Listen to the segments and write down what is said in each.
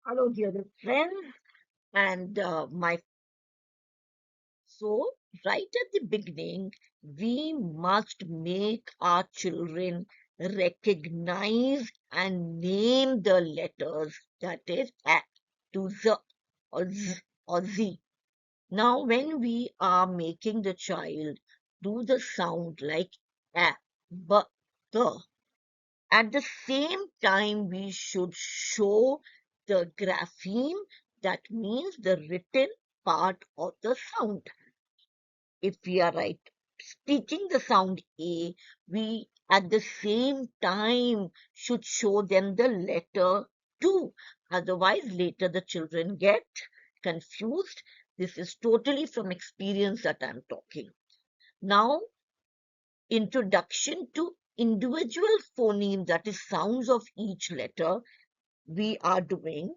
Hello, dear friends, and so right at the beginning, we must make our children recognize and name the letters, that is, A to Z or Z or Z. Now, when we are making the child do the sound like A, B, T, at the same time, we should show the grapheme, that means the written part of the sound. If we are speaking the sound A, we at the same time should show them the letter 2. Otherwise, later the children get confused. This is totally from experience that I'm talking. Now, introduction to individual phoneme, that is sounds of each letter, we are doing.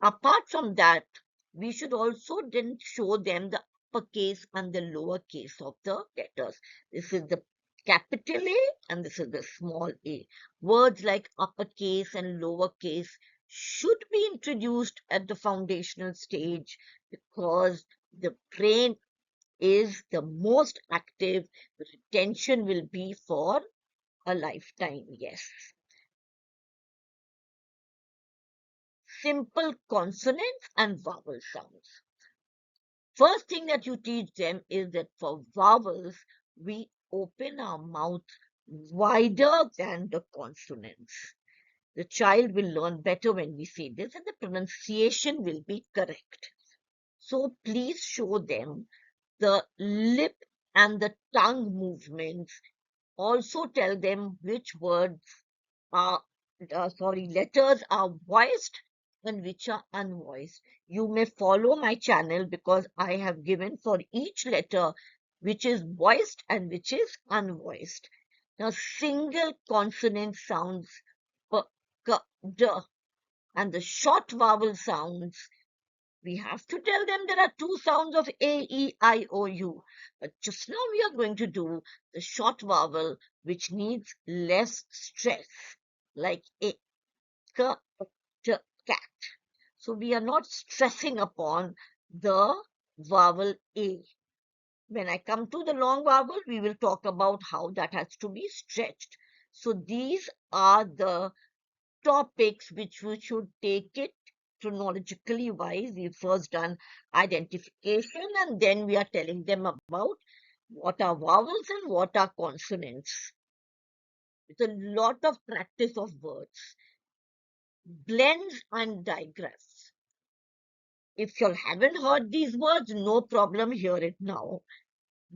Apart from that, we should also then show them the uppercase and the lowercase of the letters. This is the capital A and this is the small a. Words like uppercase and lowercase should be introduced at the foundational stage because the brain is the most active. Retention will be for a lifetime, yes. Simple consonants and vowel sounds. First thing that you teach them is that for vowels, we open our mouth wider than the consonants. The child will learn better when we say this, and the pronunciation will be correct. So please show them the lip and the tongue movements. Also tell them which words are, letters are voiced and which are unvoiced. You may follow my channel because I have given for each letter which is voiced and which is unvoiced. Now, single consonant sounds p, k, d, and the short vowel sounds, we have to tell them there are two sounds of A, E, I, O, U. But just now we are going to do the short vowel which needs less stress, like A, K, T, cat. So we are not stressing upon the vowel A. When I come to the long vowel, we will talk about how that has to be stretched. So these are the topics which we should take it chronologically wise. We've first done identification and then we are telling them about what are vowels and what are consonants. It's a lot of practice of words. Blends and digraphs. If you haven't heard these words, no problem, hear it now.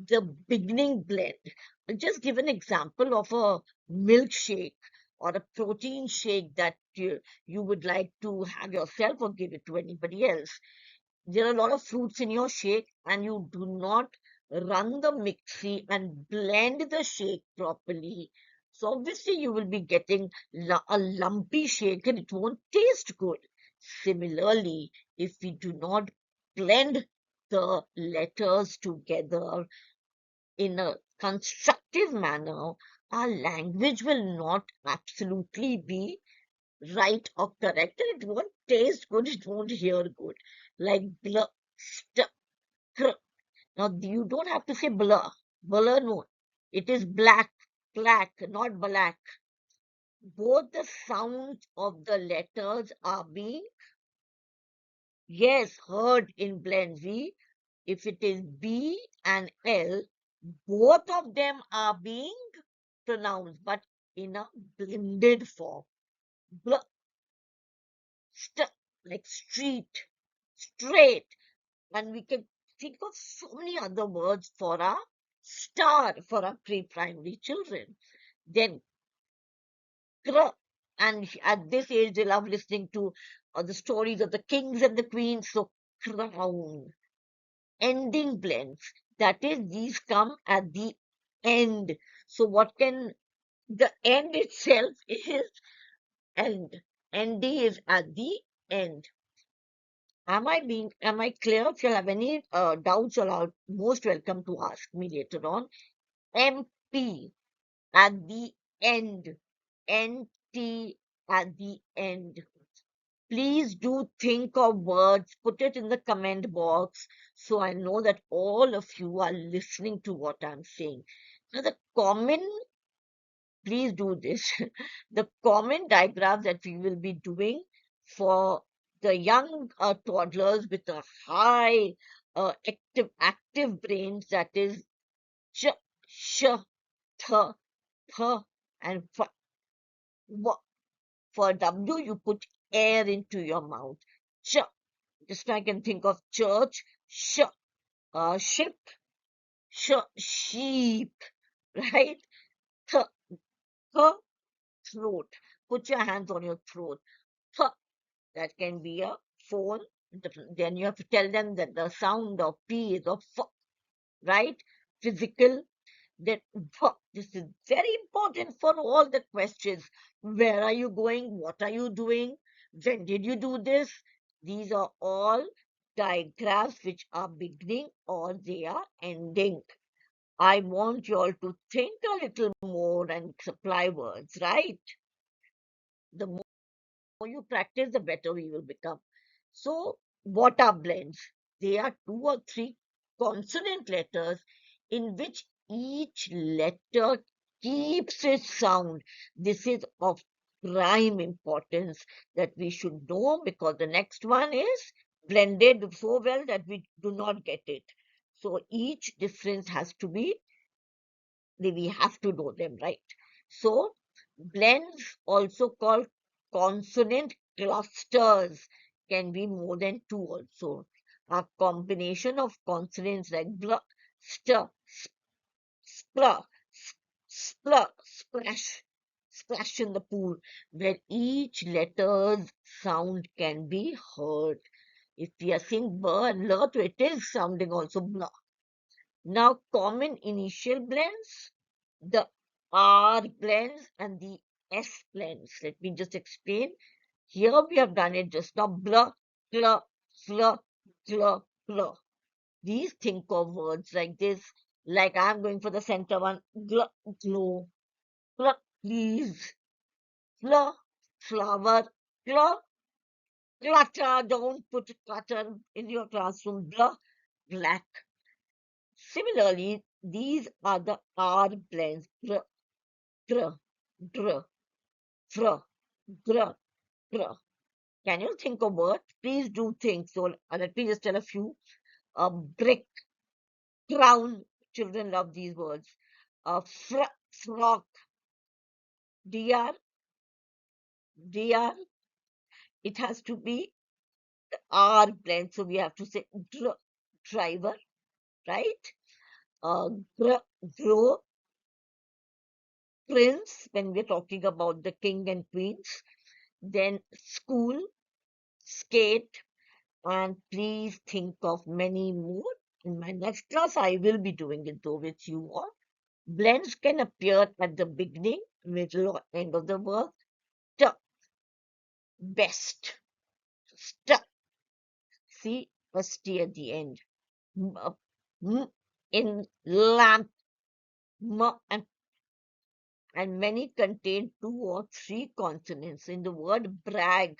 The beginning blend. I'll just give an example of a milkshake or a protein shake that you would like to have yourself or give it to anybody else. There are a lot of fruits in your shake and you do not run the mixie and blend the shake properly. So obviously you will be getting a lumpy shake and it won't taste good. Similarly, if we do not blend the letters together in a constructive manner, our language will not absolutely be right or correct, and it won't taste good, it won't hear good. Like bl, st, cr. Now you don't have to say blur, blur, no. It is black, black, not black. Both the sounds of the letters are being, yes, heard in blend V. If it is B and L, both of them are being pronounced, but in a blended form. Bl, st, like street, straight. And we can think of so many other words for our star, for our pre-primary children. Then, kr, and at this age, they love listening to the stories of the kings and the queens. So, crown, ending blends. That is, these come at the end. So, what can the end itself is end. ND is at the end. Am I clear? If you have any doubts, you're most welcome to ask me later on. MP at the end. NT at the end. Please do think of words, put it in the comment box so I know that all of you are listening to what I'm saying. Now, please do this. The common digraph that we will be doing for the young toddlers with a high active brains, that is ch, sh, th, th, and for W, you put air into your mouth. Ch, just so I can think of church, ship, sheep, right? Th, th, throat. Put your hands on your throat. Th, that can be a phone. Then you have to tell them that the sound of P is of F, right? Physical. That this is very important for all the questions. Where are you going? What are you doing? When did you do this? These are all digraphs which are beginning or they are ending. I want you all to think a little more and supply words, right? The more you practice, the better we will become. So, what are blends? They are 2 or 3 consonant letters in which each letter keeps its sound. This is of prime importance that we should know, because the next one is blended so well that we do not get it. So each difference has to be, we have to know them, right? So blends, also called consonant clusters, can be more than 2 also. A combination of consonants like bl, st, spl, splash in the pool, where each letter's sound can be heard. If we are saying b and l, it is sounding also bl. Now, common initial blends, the R blends and the S blends. Let me just explain. Here we have done it just now. Blah, blah, blah, blah, blah. These think of words like this. Like I'm going for the center one. Gl, glow, blah, please, blah, flower, blah, clutter. Don't put clutter in your classroom. Blah, black. Similarly, these are the R blends. Dr, dr, dr, fr, gr, gr. Can you think of words? Please do think. So let me just tell a few. Brick, crown. Children love these words. Frock, dr, dr. It has to be R blend. So we have to say driver, right? Gr, grow, prince, when we're talking about the king and queens. Then school, skate, and please think of many more. In my next class, I will be doing it though with you all. Blends can appear at the beginning, middle, or end of the word. T, best, st, see, st at the end. In lamp, and many contain 2 or 3 consonants. In the word brag,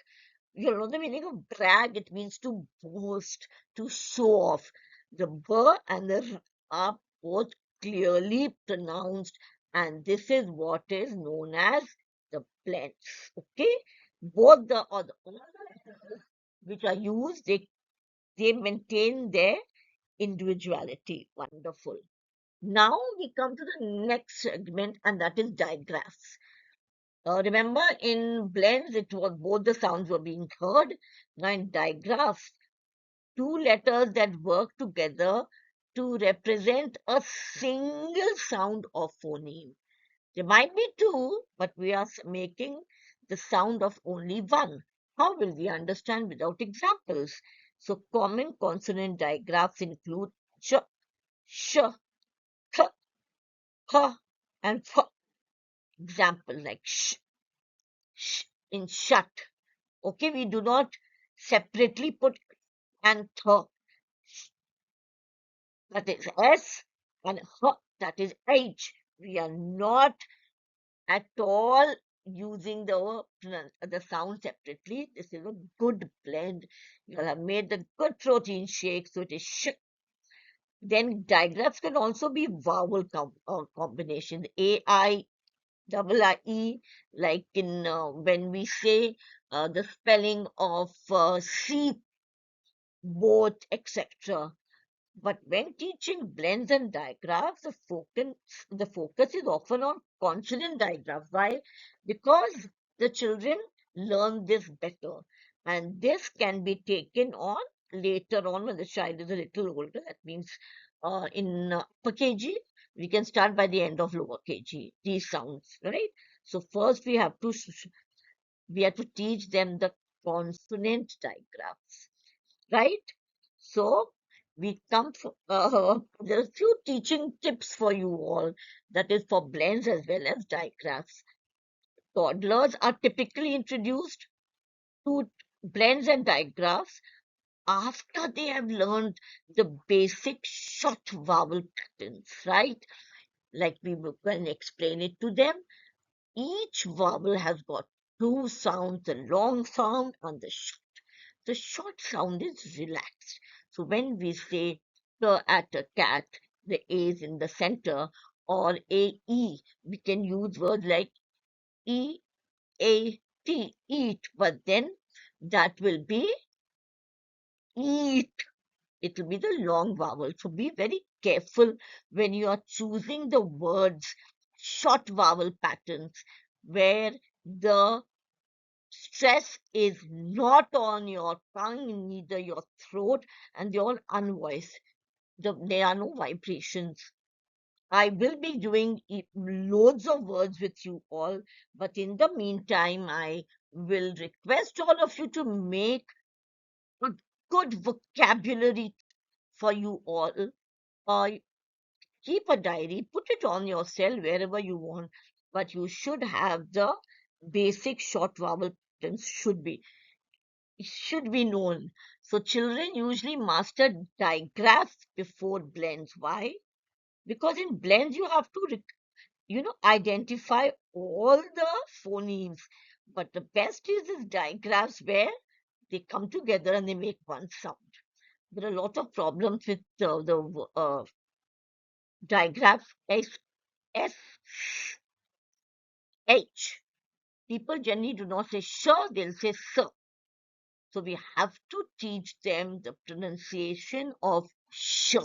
you know the meaning of brag? It means to boast, to show off. The b and the r are both clearly pronounced, and this is what is known as the blends. Okay, both the all the letters which are used, they maintain their individuality. Wonderful. Now we come to the next segment, and that is digraphs. Remember, in blends, it was both the sounds were being heard. Now, in digraphs, 2 letters that work together to represent a single sound or phoneme. There might be 2, but we are making the sound of only one. How will we understand without examples? So, common consonant digraphs include ch, sh, th, h, and f. Example like in shut. Okay, we do not separately put and th, that is S, and h, that is H. We are not at all using the sound separately. This is a good blend. You'll have made the good protein shake, so it is sh. Then digraphs can also be vowel combination. A-I, double I-E, like in when we say the spelling of sheep, boat, etc. But when teaching blends and digraphs, the focus is often on consonant digraphs. Why? Because the children learn this better. And this can be taken on later on when the child is a little older. That means in upper KG, we can start by the end of lower KG, these sounds, right? So first we have to teach them the consonant digraphs, right? So we come for, there are a few teaching tips for you all, that is for blends as well as digraphs. Toddlers are typically introduced to blends and digraphs after they have learned the basic short vowel patterns, right? Like we can explain it to them. Each vowel has got two sounds, the long sound and the short. The short sound is relaxed. So when we say at a cat, the A is in the center, or AE, we can use words like EAT, eat, but then that will be eat. It will be the long vowel. So be very careful when you are choosing the words, short vowel patterns, where the stress is not on your tongue, neither your throat, and they're all unvoiced. There are no vibrations. I will be doing loads of words with you all, but in the meantime, I will request all of you to make a good vocabulary for you all. Keep a diary, put it on your cell wherever you want, but you should have the basic short vowel patterns should be known. So children usually master digraphs before blends. Why? Because in blends you have to identify all the phonemes. But the best is digraphs where they come together and they make one sound. There are a lot of problems with the digraph S H. People generally do not say sh, they'll say s. So we have to teach them the pronunciation of sh.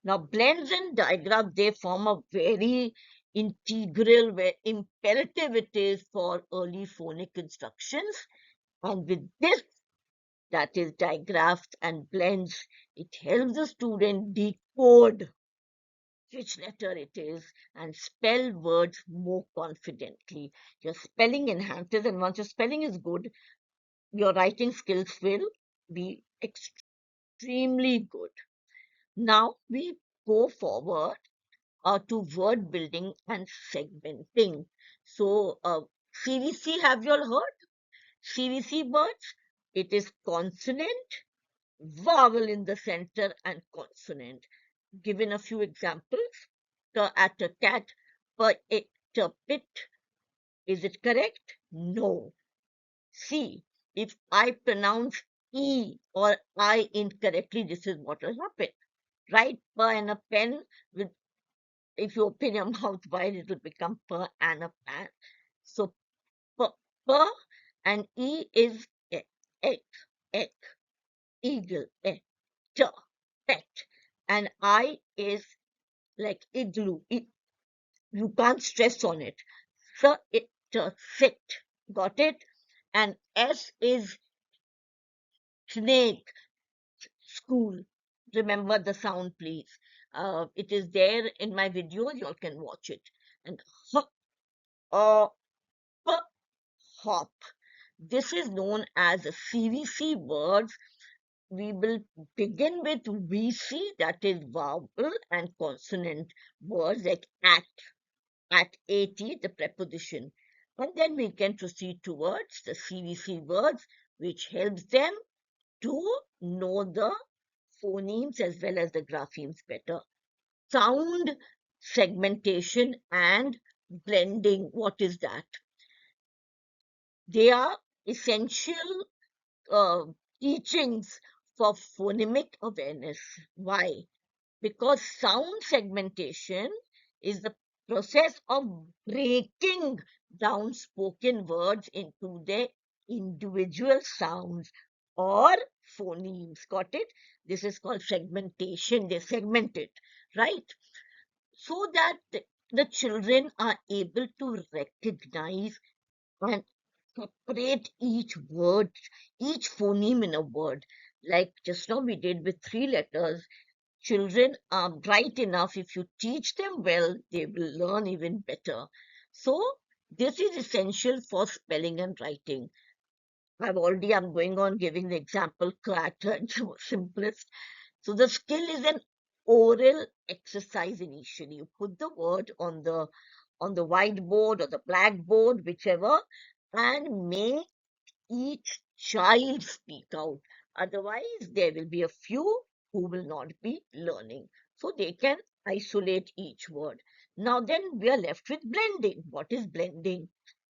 Now, blends and digraphs, they form a very integral, where imperative it is for early phonic instructions. And with this, that is digraphs and blends, it helps the student decode which letter it is and spell words more confidently. Your spelling enhances, and once your spelling is good, your writing skills will be extremely good. Now we go forward to word building and segmenting. So CVC, have you all heard? CVC words, it is consonant, vowel in the center, and consonant. Given a few examples, at a cat, per it, a pit. Is it correct? No. See, if I pronounce E or I incorrectly, this is what will happen. Right? Per and a pen, if you open your mouth wide, it will become per and a pan. So per and E is egg, egg, eagle, pet. And I is like igloo. You can't stress on it. So it sit. Got it? And S is snake, school. Remember the sound, please. It is there in my videos. You all can watch it. And hop. This is known as a CVC words. We will begin with VC, that is vowel and consonant words like at, AT, the preposition. And then we can proceed towards the CVC words, which helps them to know the phonemes as well as the graphemes better. Sound segmentation and blending. What is that? They are essential uh, teachings for phonemic awareness. Why? Because sound segmentation is the process of breaking down spoken words into their individual sounds or phonemes. Got it? This is called segmentation. They segment it, right? So that the children are able to recognize and separate each word, each phoneme in a word. Like just now we did with 3 letters. Children are bright enough. If you teach them well, they will learn even better. So this is essential for spelling and writing. I'm going on giving the example character and simplest. So the skill is an oral exercise initially. You put the word on the whiteboard or the blackboard, whichever, and make each child speak out. Otherwise, there will be a few who will not be learning. So they can isolate each word. Now then we are left with blending. What is blending?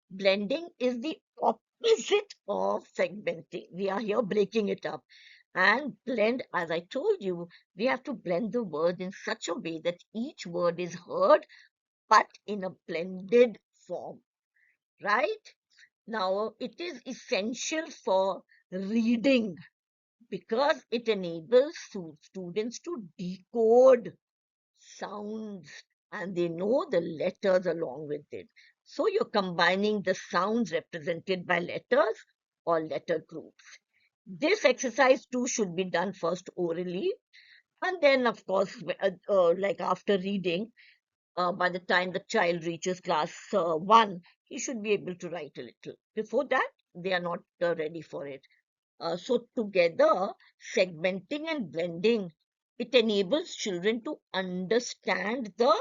Blending is the opposite of segmenting. We are here breaking it up. And blend, as I told you, we have to blend the word in such a way that each word is heard, but in a blended form, right? Now, it is essential for reading because it enables students to decode sounds and they know the letters along with it. So you're combining the sounds represented by letters or letter groups. This exercise too should be done first orally, and then, of course, like after reading, by the time the child reaches class 1, he should be able to write a little. Before that, they are not ready for it. So together, segmenting and blending, it enables children to understand the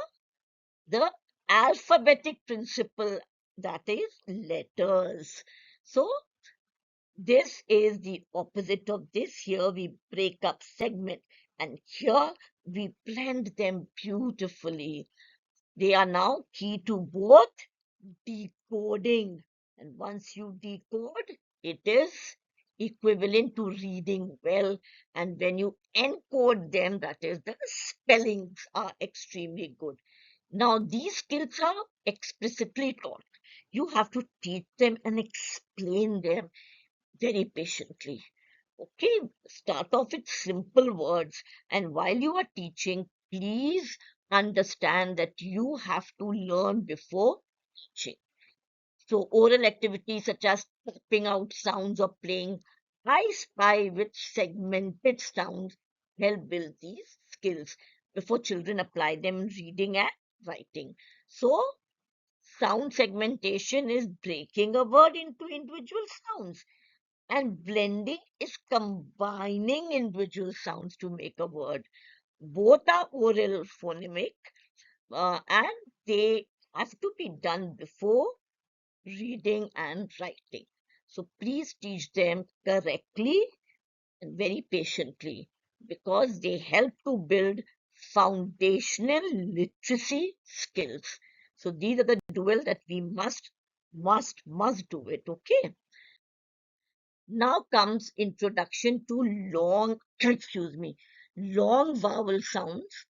alphabetic principle, that is letters. So this is the opposite of this. Here we break up segment and here we blend them beautifully. They are now key to both decoding. And once you decode, it is equivalent to reading well. And when you encode them, that is, the spellings are extremely good. Now, these skills are explicitly taught. You have to teach them and explain them very patiently. Okay, start off with simple words. And while you are teaching, please understand that you have to learn before teaching. So oral activities such as popping out sounds or playing I Spy with segmented sounds help build these skills before children apply them in reading and writing. So sound segmentation is breaking a word into individual sounds, and blending is combining individual sounds to make a word. Both are oral phonemic, and they have to be done before reading and writing. So please teach them correctly and very patiently because they help to build foundational literacy skills. So these are the dual that we must do it. Okay. Now comes introduction to long, excuse me, long vowel sounds.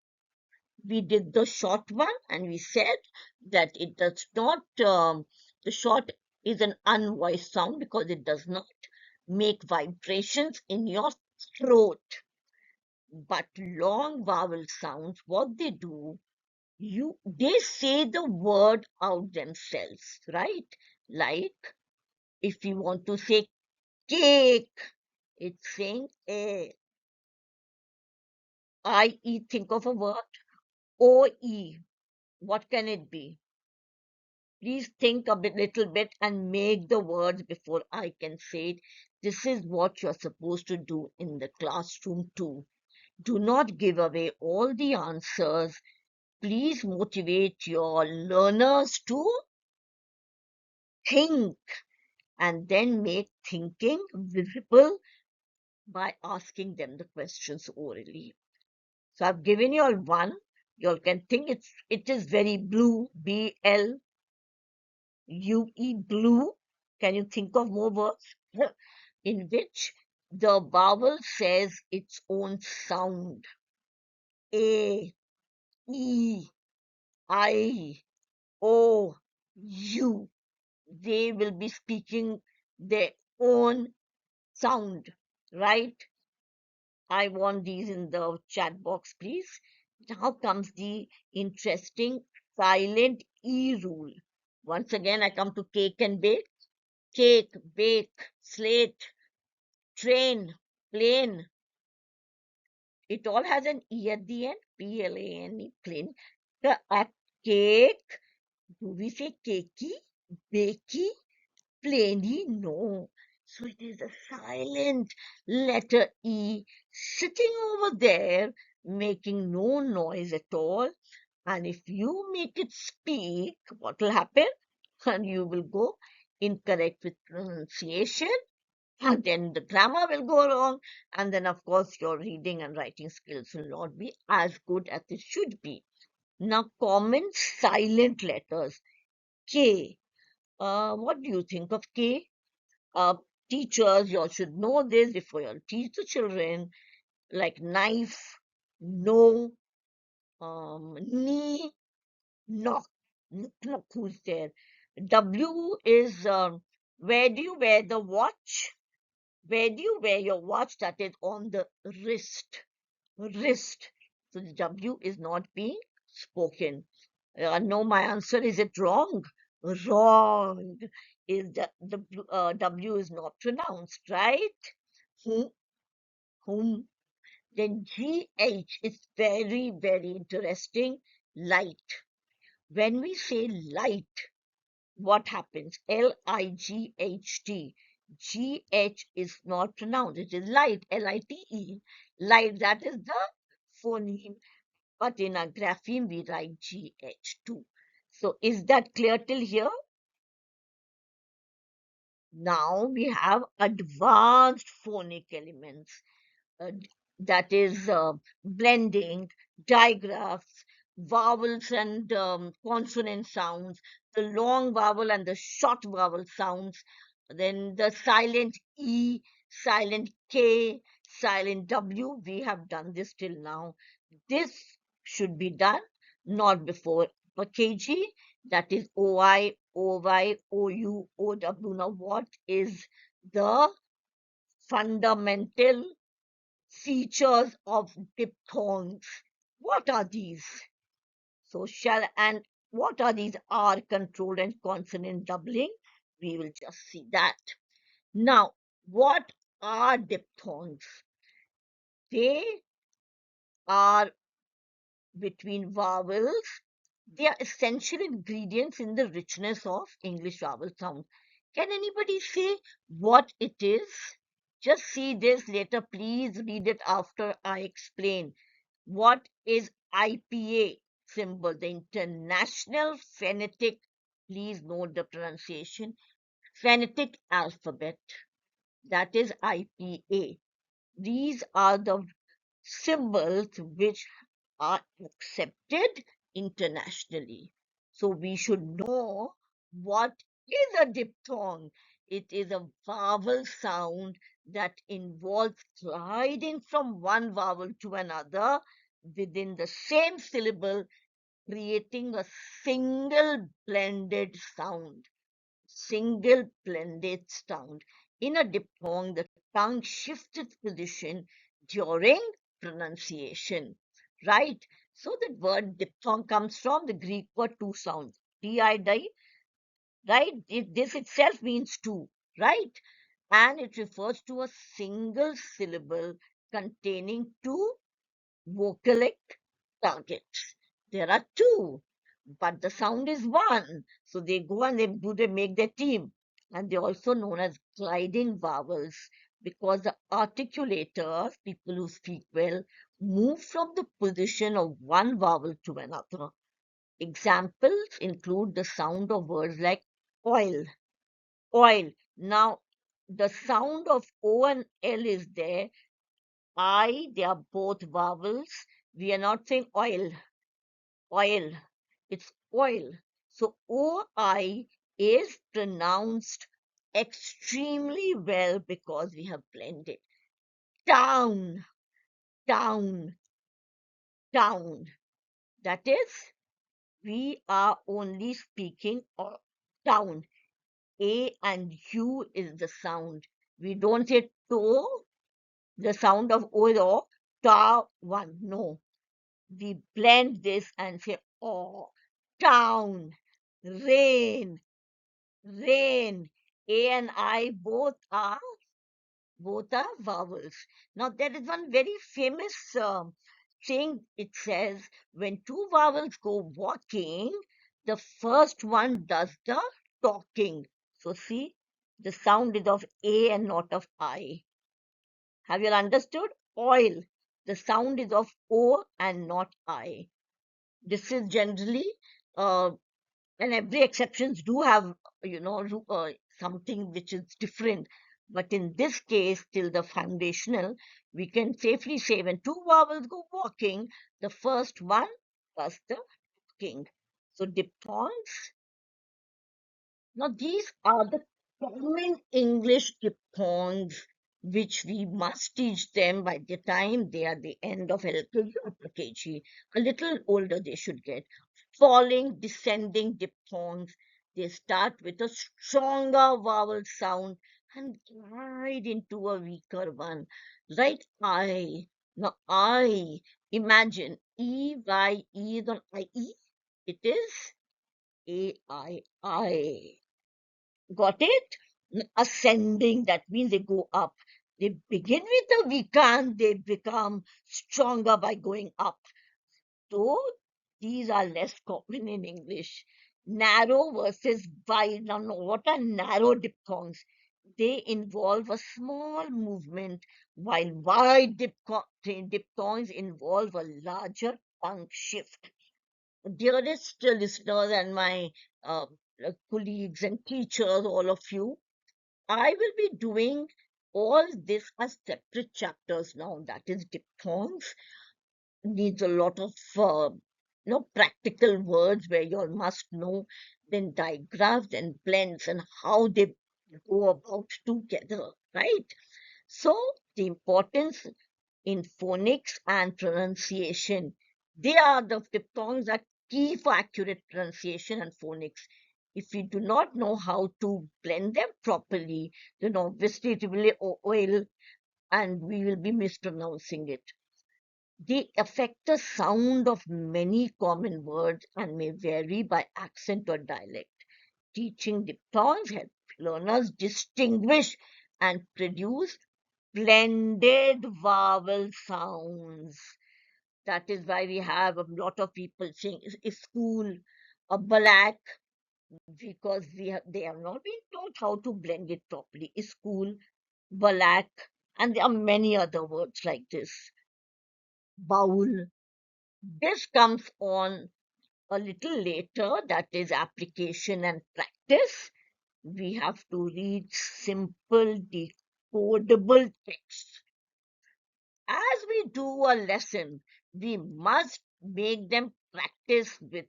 We did the short one and we said that it does not, the short is an unvoiced sound because it does not make vibrations in your throat. But long vowel sounds, what they do, they say the word out themselves, right? Like if you want to say cake, it's saying a. I-E, think of a word. O-E, what can it be? Please think a little bit and make the words before I can say it. This is what you're supposed to do in the classroom too. Do not give away all the answers. Please motivate your learners to think and then make thinking visible by asking them the questions orally. So I've given you all one. You all can think it is very blue, B-L-U-E, blue. Can you think of more words in which the vowel says its own sound? A, E, I, O, U. They will be speaking their own sound, right? I want these in the chat box, please. Now comes the interesting silent E rule. Once again, I come to cake and bake. Cake, bake, slate, train, plane. It all has an E at the end. Plane, plane. At cake, do we say cakey, bakey, plainly? No. So it is a silent letter E sitting over there, making no noise at all. And if you make it speak, what will happen? And you will go incorrect with pronunciation, and then the grammar will go wrong, and then of course your reading and writing skills will not be as good as it should be. Now, common silent letters. K. What do you think of K? Teachers, you all should know this before you teach the children, like knife, no, knee, knock, knock, who's there? W is where do you wear the watch? Where do you wear your watch? That is on the wrist. Wrist. So the W is not being spoken. No, my answer, is it wrong? Wrong. Is the W is not pronounced, right? Whom, whom. Then GH is very, very interesting. Light. When we say light, what happens? L-I-G-H-T. G-H is not pronounced. It is light, L-I-T-E. Light, that is the phoneme. But in our grapheme, we write GH too. So is that clear till here? Now we have advanced phonic elements. Uh, that is blending, digraphs, vowels and consonant sounds, the long vowel and the short vowel sounds, then the silent E, silent K, silent W. We have done this till now. This should be done not before for KG, that is OI, OY, OU, OW. Now, what is the fundamental features of diphthongs? What are these? So and what are these R controlled and consonant doubling? We will just see that. Now, what are diphthongs? They are between vowels. They are essential ingredients in the richness of English vowel sound. Can anybody say what it is? Just see this later. Please read it after I explain. What is IPA symbol? The International Phonetic, please note the pronunciation, Phonetic Alphabet. That is IPA. These are the symbols which are accepted internationally. So we should know what is a diphthong. It is a vowel sound that involves gliding from one vowel to another within the same syllable, creating a single blended sound. Single blended sound. In a diphthong, the tongue shifts its position during pronunciation, right? So the word diphthong comes from the Greek word two sounds, D-I-D, right? This itself means two, right? And it refers to a single syllable containing two vocalic targets. There are two, but the sound is one. So they go and they make their team. And they're also known as gliding vowels because the articulators, people who speak well, move from the position of one vowel to another. Examples include the sound of words like oil, oil. Now, the sound of O and L is there. They are both vowels. We are not saying oil, oil. It's oil. So OI is pronounced extremely well because we have blended. Town, town, town. That is, we are only speaking of town. A and U is the sound. We don't say to, the sound of O is O, ta, one. No. We blend this and say oh, town, rain, rain. A and I both are vowels. Now there is one very famous saying. It says when two vowels go walking, the first one does the talking. So see, the sound is of A and not of I. Have you understood? Oil. The sound is of O and not I. This is generally, uh, and every exceptions do have, something which is different. But in this case, till the foundational, we can safely say when two vowels go walking, the first one was the king. So diphthongs. Now these are the common English diphthongs which we must teach them by the time they are the end of LKG or KG. A little older they should get. Falling, descending diphthongs. They start with a stronger vowel sound and glide into a weaker one. Right? I. Now I. Imagine E-Y-E is on I-E. It is A-I-I. Got it? Ascending, that means they go up. They begin with a weaker and they become stronger by going up. So these are less common in English. Narrow versus wide. Now, what are narrow diphthongs? They involve a small movement, while wide diphthongs involve a larger tongue shift. Dearest listeners and my colleagues and teachers, all of you, I will be doing all this as separate chapters now. That is, diphthongs needs a lot of practical words where you all must know, then digraphs and blends and how they go about together, right? So the importance in phonics and pronunciation, they are the diphthongs are key for accurate pronunciation and phonics. If we do not know how to blend them properly, then obviously it will be oil and we will be mispronouncing it. They affect the sound of many common words and may vary by accent or dialect. Teaching diphthongs helps learners distinguish and produce blended vowel sounds. That is why we have a lot of people saying is school or black, because they have not been taught how to blend it properly. Is school, black, and there are many other words like this. Bowl. This comes on a little later, that is application and practice. We have to read simple, decodable text. As we do a lesson, we must make them practice with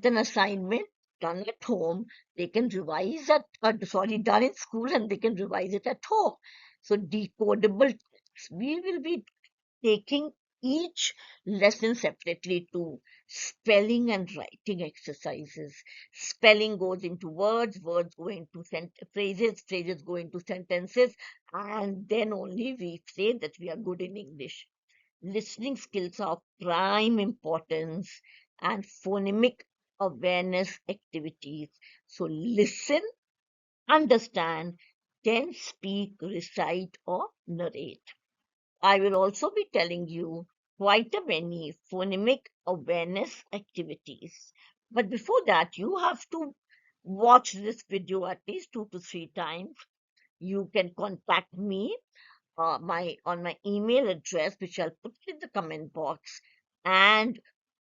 an assignment done at home. They can revise done in school and they can revise it at home. So decodable text. We will be taking each lesson separately to spelling and writing exercises. Spelling goes into words, words go into phrases, phrases go into sentences, and then only we say that we are good in English. Listening skills are of prime importance and phonemic awareness activities. So listen, understand, then speak, recite, or narrate. I will also be telling you quite a many phonemic awareness activities. But before that, you have to watch this video at least 2 to 3 times. You can contact me on my email address, which I'll put in the comment box. And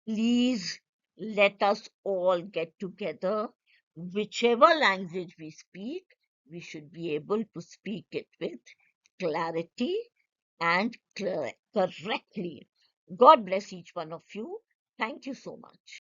please let us all get together. Whichever language we speak, we should be able to speak it with clarity and correctly. God bless each one of you. Thank you so much.